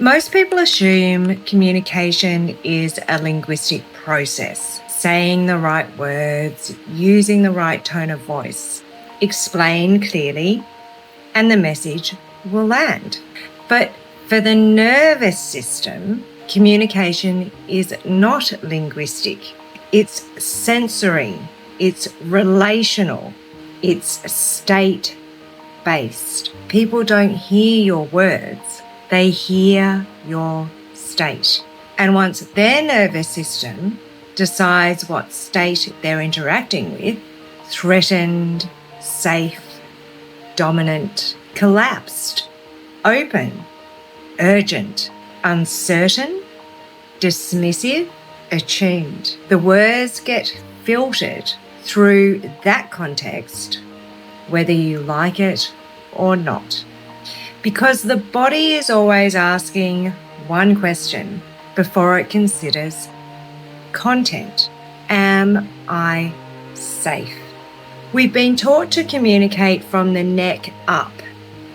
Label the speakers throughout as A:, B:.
A: Most people assume communication is a linguistic process, saying the right words, using the right tone of voice, explain clearly, and the message will land. But for the nervous system, communication is not linguistic. It's sensory, it's relational, it's state-based. People don't hear your words, they hear your state. And once their nervous system decides what state they're interacting with, threatened, safe, dominant, collapsed, open, urgent, uncertain, dismissive, attuned. The words get filtered through that context, whether you like it or not. Because the body is always asking one question before it considers content. Am I safe? We've been taught to communicate from the neck up.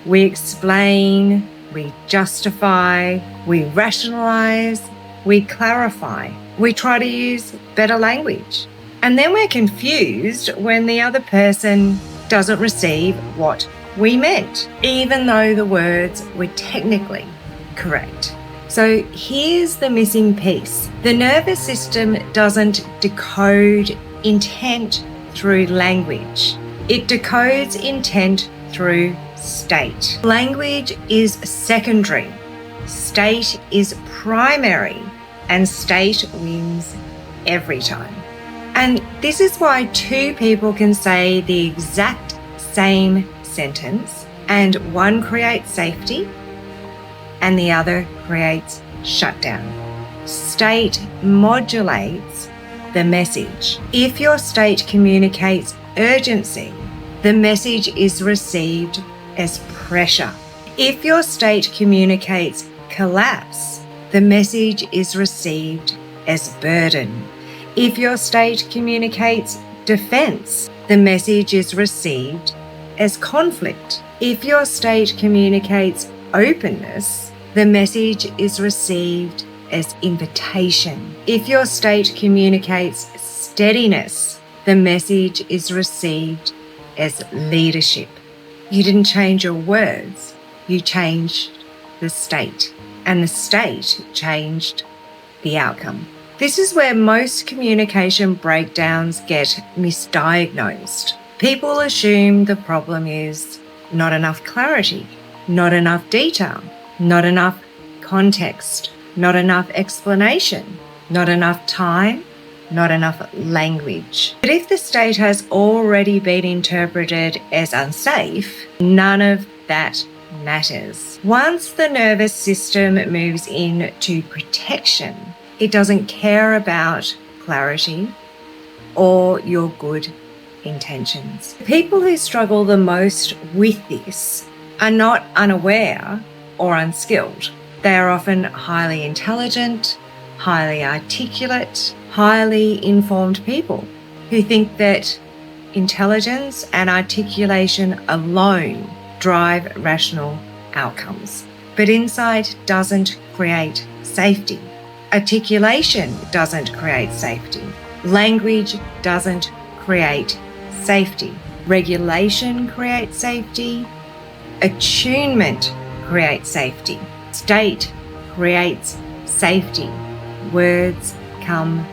A: We explain, we justify, we rationalize, we clarify. We try to use better language. And then we're confused when the other person doesn't receive what we meant, even though the words were technically correct. So here's the missing piece. The nervous system doesn't decode intent through language. It decodes intent through state. Language is secondary. State is primary, and state wins every time. And this is why two people can say the exact same sentence, and one creates safety and the other creates shutdown. State modulates the message. If your state communicates urgency, the message is received as pressure. If your state communicates collapse, the message is received as burden. If your state communicates defense, the message is received as conflict. If your state communicates openness, the message is received as invitation. If your state communicates steadiness, the message is received as leadership. You didn't change your words, you changed the state, and the state changed the outcome. This is where most communication breakdowns get misdiagnosed. People assume the problem is not enough clarity, not enough detail, not enough context, not enough explanation, not enough time, not enough language. But if the state has already been interpreted as unsafe, none of that matters. Once the nervous system moves into protection, it doesn't care about clarity or your good intentions. People who struggle the most with this are not unaware or unskilled. They are often highly intelligent, highly articulate, highly informed people who think that intelligence and articulation alone drive rational outcomes. But insight doesn't create safety. Articulation doesn't create safety. Language doesn't create safety. Regulation creates safety. Attunement creates safety. State creates safety. Words come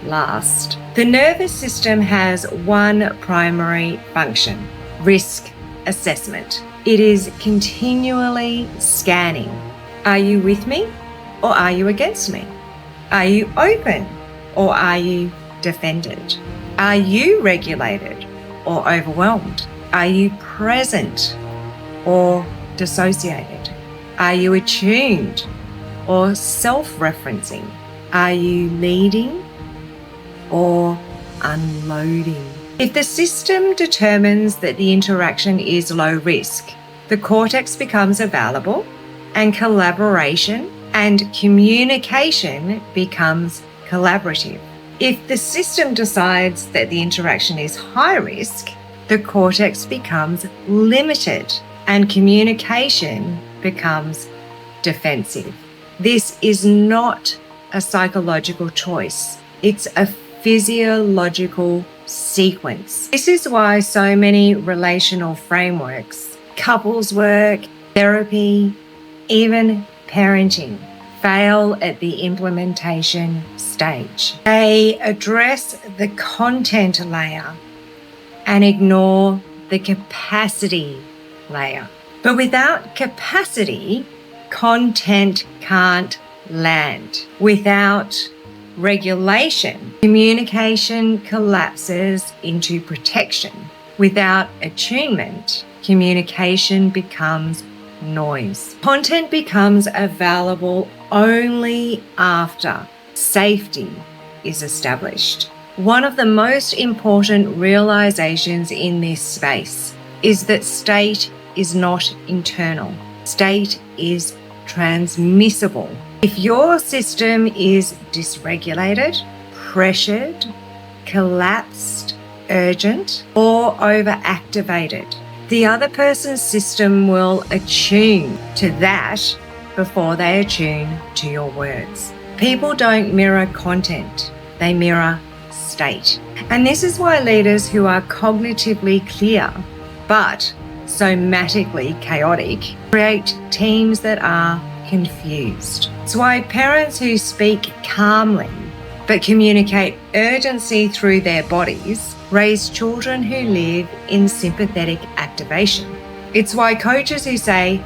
A: last. The nervous system has one primary function: risk assessment. It is continually scanning. Are you with me or are you against me? Are you open or are you defended? Are you regulated or overwhelmed? Are you present or dissociated? Are you attuned or self-referencing? Are you leading or unloading? If the system determines that the interaction is low risk, the cortex becomes available and collaboration and communication becomes collaborative. If the system decides that the interaction is high risk, the cortex becomes limited and communication becomes defensive. This is not a psychological choice. It's a physiological sequence. This is why so many relational frameworks, couples work, therapy, even parenting fail at the implementation stage. They address the content layer and ignore the capacity layer. But without capacity, content can't land. Without regulation, communication collapses into protection. Without attunement, communication becomes noise. Content becomes available only after safety is established. One of the most important realizations in this space is that state is not internal. State is transmissible. If your system is dysregulated, pressured, collapsed, urgent, or overactivated, the other person's system will attune to that before they attune to your words. People don't mirror content, they mirror state. And this is why leaders who are cognitively clear but somatically chaotic create teams that are confused. It's why parents who speak calmly but communicate urgency through their bodies raise children who live in sympathetic activation. It's why coaches who say,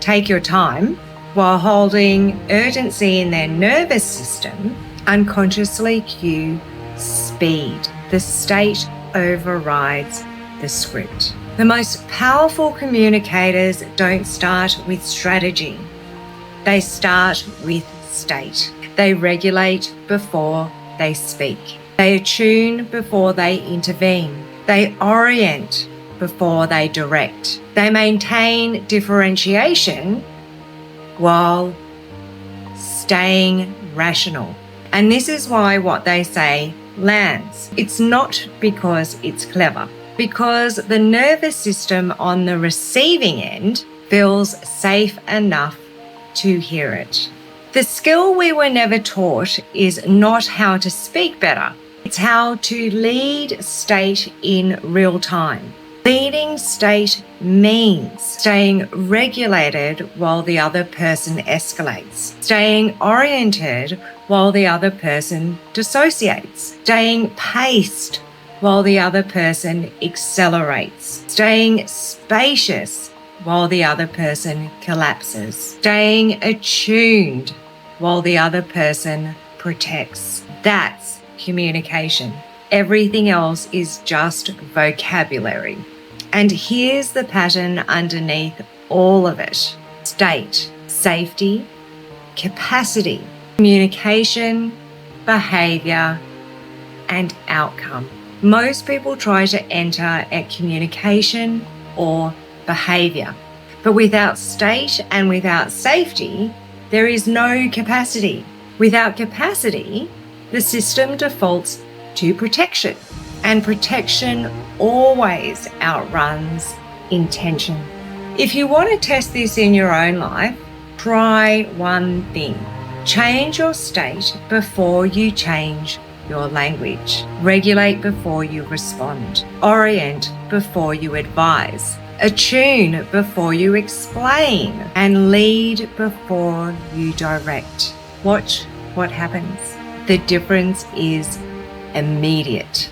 A: take your time, while holding urgency in their nervous system, unconsciously cue speed. The state overrides the script. The most powerful communicators don't start with strategy. They start with state. They regulate before they speak. They attune before they intervene. They orient before they direct. They maintain differentiation while staying rational. And this is why what they say lands. It's not because it's clever, because the nervous system on the receiving end feels safe enough to hear it. The skill we were never taught is not how to speak better. It's how to lead state in real time. Leading state means staying regulated while the other person escalates, staying oriented while the other person dissociates, staying paced while the other person accelerates, staying spacious while the other person collapses, staying attuned while the other person protects. That's communication. Everything else is just vocabulary. And here's the pattern underneath all of it. State, safety, capacity, communication, behavior, and outcome. Most people try to enter at communication or behavior, but without state and without safety, there is no capacity. Without capacity, the system defaults to protection, and protection always outruns intention. If you want to test this in your own life, try one thing. Change your state before you change your language. Regulate before you respond. Orient before you advise. Attune before you explain. And lead before you direct. Watch what happens. The difference is immediate.